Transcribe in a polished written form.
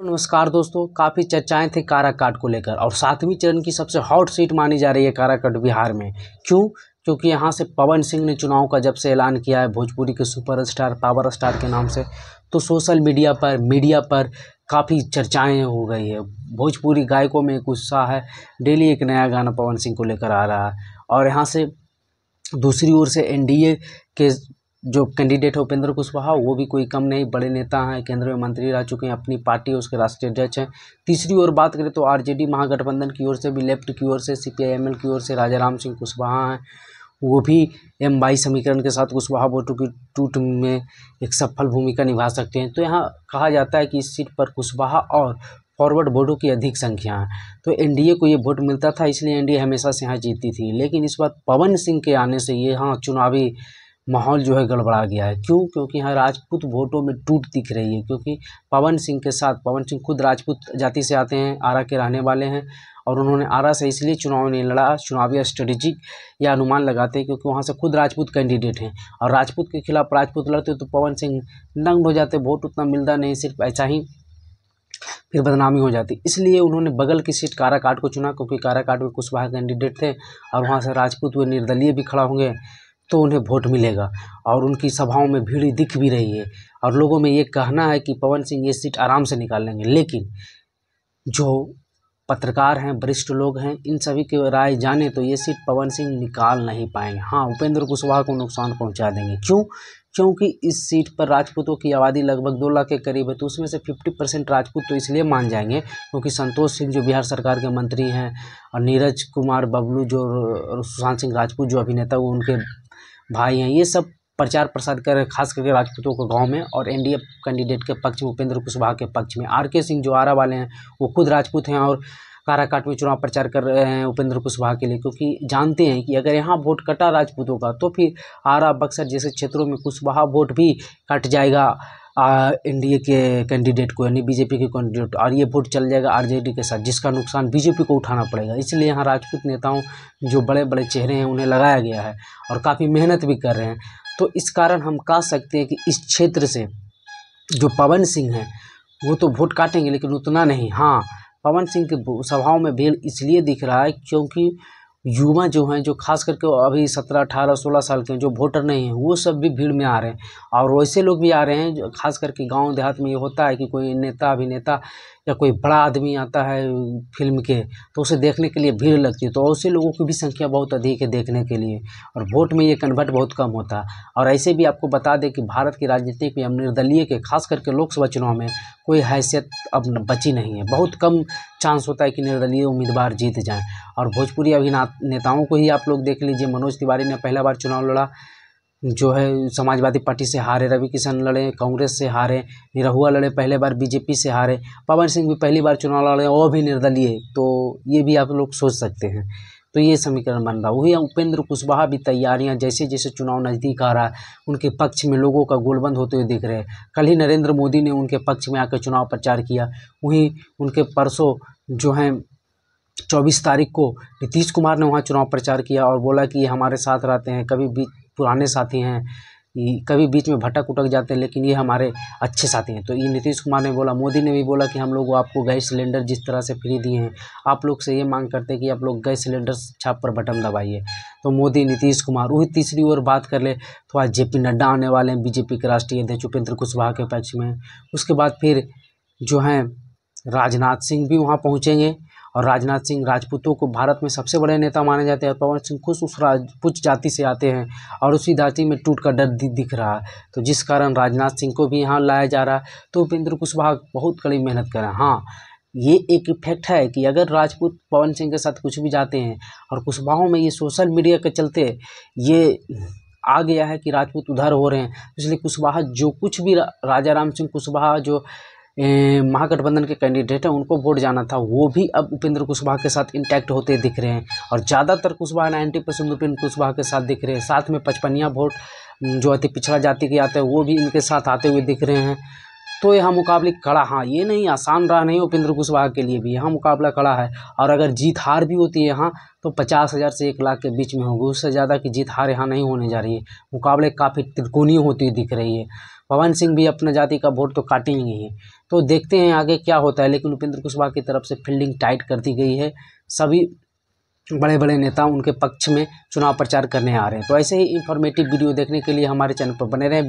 नमस्कार दोस्तों, काफ़ी चर्चाएं थी काराकाट को लेकर और 7वीं चरण की सबसे हॉट सीट मानी जा रही है काराकाट बिहार में। क्यों? क्योंकि यहां से पवन सिंह ने चुनाव का जब से ऐलान किया है भोजपुरी के सुपरस्टार पावर स्टार के नाम से, तो सोशल मीडिया पर काफ़ी चर्चाएं हो गई है। भोजपुरी गायकों में एक उत्साह है, डेली एक नया गाना पवन सिंह को लेकर आ रहा है। और यहाँ से दूसरी ओर से एनडीए के जो कैंडिडेट है उपेंद्र कुशवाहा, वो भी कोई कम नहीं, बड़े नेता हैं, केंद्र में मंत्री रह चुके हैं, अपनी पार्टी उसके राष्ट्रीय अध्यक्ष हैं। तीसरी ओर बात करें तो आरजेडी महागठबंधन की ओर से भी, लेफ्ट की ओर से सीपीआईएमएल की ओर से राजाराम सिंह कुशवाहा हैं, वो भी M22 समीकरण के साथ कुशवाहा वोटों की टूट में एक सफल भूमिका निभा सकते हैं। तो यहाँ कहा जाता है कि इस सीट पर कुशवाहा और फॉरवर्ड वोटों की अधिक संख्या है, तो एनडीए को ये वोट मिलता था, इसलिए एनडीए हमेशा से यहाँ जीती थी। लेकिन इस बार पवन सिंह के आने से ये यहाँ चुनावी माहौल जो है गड़बड़ा गया है। क्यों? क्योंकि यहाँ राजपूत वोटों में टूट दिख रही है, क्योंकि पवन सिंह के साथ, पवन सिंह खुद राजपूत जाति से आते हैं, आरा के रहने वाले हैं, और उन्होंने आरा से इसलिए चुनाव नहीं लड़ा, चुनावी स्ट्रेटेजिक या अनुमान लगाते हैं, क्योंकि वहाँ से खुद राजपूत कैंडिडेट हैं और राजपूत के खिलाफ राजपूत लड़ते तो पवन सिंह नंग हो जाते, वोट उतना मिलता नहीं, सिर्फ ऐसा ही फिर बदनामी हो जाती। इसलिए उन्होंने बगल की सीट काराकाट को चुना, क्योंकि काराकाट में कुशवाहा कैंडिडेट थे और वहाँ से राजपूत व निर्दलीय भी खड़ा होंगे तो उन्हें वोट मिलेगा। और उनकी सभाओं में भीड़ दिख भी रही है और लोगों में ये कहना है कि पवन सिंह ये सीट आराम से निकाल लेंगे। लेकिन जो पत्रकार हैं, वरिष्ठ लोग हैं, इन सभी की राय जाने तो ये सीट पवन सिंह निकाल नहीं पाएंगे। हाँ, उपेंद्र कुशवाहा को नुकसान पहुंचा देंगे। क्यों? क्योंकि इस सीट पर राजपूतों की आबादी लगभग 2 लाख के करीब है, तो उसमें से 50% राजपूत तो इसलिए मान जाएंगे क्योंकि संतोष सिंह जो बिहार सरकार के मंत्री हैं और नीरज कुमार बबलू जो सुशांत सिंह राजपूत जो अभिनेता वो उनके भाई हैं, ये सब प्रचार प्रसार कर रहे खास करके राजपूतों को गांव में, और एनडीए कैंडिडेट के पक्ष में उपेंद्र कुशवाहा के पक्ष में। आरके सिंह जो आरा वाले हैं वो खुद राजपूत हैं और काराकाट में चुनाव प्रचार कर रहे हैं उपेंद्र कुशवाहा के लिए, क्योंकि जानते हैं कि अगर यहाँ वोट कटा राजपूतों का तो फिर आरा बक्सर जैसे क्षेत्रों में कुशवाहा वोट भी कट जाएगा एनडीए के कैंडिडेट को, यानी बीजेपी के कैंडिडेट, और ये वोट चल जाएगा आरजेडी के साथ, जिसका नुकसान बीजेपी को उठाना पड़ेगा। इसलिए यहाँ राजपूत नेताओं जो बड़े बड़े चेहरे हैं उन्हें लगाया गया है और काफ़ी मेहनत भी कर रहे हैं। तो इस कारण हम कह सकते हैं कि इस क्षेत्र से जो पवन सिंह हैं वो तो वोट काटेंगे, लेकिन उतना नहीं। हाँ, पवन सिंह के सभाओं में भीड़ इसलिए दिख रहा है क्योंकि युवा जो हैं, जो खास करके अभी 17, 18, 16 साल के जो वोटर नहीं हैं, वो सब भी भीड़ में आ रहे हैं। और वैसे लोग भी आ रहे हैं जो खास करके गांव देहात में ये होता है कि कोई नेता अभिनेता या कोई बड़ा आदमी आता है फिल्म के, तो उसे देखने के लिए भीड़ लगती है, तो ऐसे लोगों की भी संख्या बहुत अधिक है देखने के लिए, और वोट में ये कन्वर्ट बहुत कम होता है। और ऐसे भी आपको बता दें कि भारत की राजनीति में निर्दलीय के खास करके लोकसभा चुनाव में कोई हैसियत अब बची नहीं है। बहुत कम चांस होता है कि निर्दलीय उम्मीदवार जीत जाएं। और भोजपुरी नेताओं को ही आप लोग देख लीजिए, मनोज तिवारी ने पहला बार चुनाव लड़ा, जो है समाजवादी पार्टी से हारे, रवि किशन लड़े कांग्रेस से हारे, निरहुआ लड़े पहले बार बीजेपी से हारे, पवन सिंह भी पहली बार चुनाव लड़े वो भी निर्दलीय। तो ये भी आप लोग सोच सकते हैं। तो ये समीकरण बन रहा। वही उपेंद्र कुशवाहा भी तैयारियां, जैसे जैसे चुनाव नज़दीक आ रहा है उनके पक्ष में लोगों का गोलबंद होते हुए दिख रहे हैं। कल ही नरेंद्र मोदी ने उनके पक्ष में आकर चुनाव प्रचार किया। वहीं उनके परसों जो हैं 24 तारीख को नीतीश कुमार ने वहाँ चुनाव प्रचार किया और बोला कि ये हमारे साथ रहते हैं, कभी भी पुराने साथी हैं, कभी बीच में भटक उटक जाते हैं, लेकिन ये हमारे अच्छे साथी हैं। तो ये नीतीश कुमार ने बोला। मोदी ने भी बोला कि हम लोग आपको गैस सिलेंडर जिस तरह से फ्री दिए हैं, आप लोग से ये मांग करते हैं कि आप लोग गैस सिलेंडर छाप पर बटन दबाइए। तो मोदी, नीतीश कुमार। वही तीसरी ओर बात कर ले तो आज जेपी नड्डा आने वाले हैं, बीजेपी के राष्ट्रीय अध्यक्ष उपेंद्र कुशवाहा के पक्ष में। उसके बाद फिर जो हैं राजनाथ सिंह भी वहाँ पहुँचेंगे, और राजनाथ सिंह राजपूतों को भारत में सबसे बड़े नेता माने जाते हैं। पवन सिंह खुद उस राजपूत जाति से आते हैं और उसी जाति में टूट का डर दिख रहा है, तो जिस कारण राजनाथ सिंह को भी यहाँ लाया जा रहा है। तो उपेंद्र कुशवाहा बहुत कड़ी मेहनत कर रहे हैं। हाँ, ये एक इफेक्ट है कि अगर राजपूत पवन सिंह के साथ कुछ भी जाते हैं, और कुशवाहों में ये सोशल मीडिया के चलते ये आ गया है कि राजपूत उधर हो रहे हैं, इसलिए कुशवाहा जो कुछ भी राजाराम सिंह कुशवाहा जो महागठबंधन के कैंडिडेट हैं उनको वोट जाना था, वो भी अब उपेंद्र कुशवाहा के साथ इंटैक्ट होते दिख रहे हैं। और ज़्यादातर कुशवाहा 90% उपेंद्र कुशवाहा के साथ दिख रहे हैं। साथ में 55 वोट जो अति पिछड़ा जाति के आते हैं वो भी इनके साथ आते हुए दिख रहे हैं। तो यहाँ मुकाबले कड़ा, हाँ ये नहीं आसान रहा नहीं उपेंद्र कुशवाहा के लिए भी, यहाँ मुकाबला कड़ा है। और अगर जीत हार भी होती है यहाँ तो 50,000 से 1 लाख के बीच में होगी, उससे ज़्यादा की जीत हार यहाँ नहीं होने जा रही है। मुकाबले काफ़ी त्रिकोणीय होती दिख रही है। पवन सिंह भी अपना जाति का वोट तो काटेंगे ही, तो देखते हैं आगे क्या होता है। लेकिन उपेंद्र कुशवाहा की तरफ से फील्डिंग टाइट कर दी गई है, सभी बड़े बड़े नेता उनके पक्ष में चुनाव प्रचार करने आ रहे हैं। तो ऐसे ही इंफॉर्मेटिव वीडियो देखने के लिए हमारे चैनल पर बने रहें।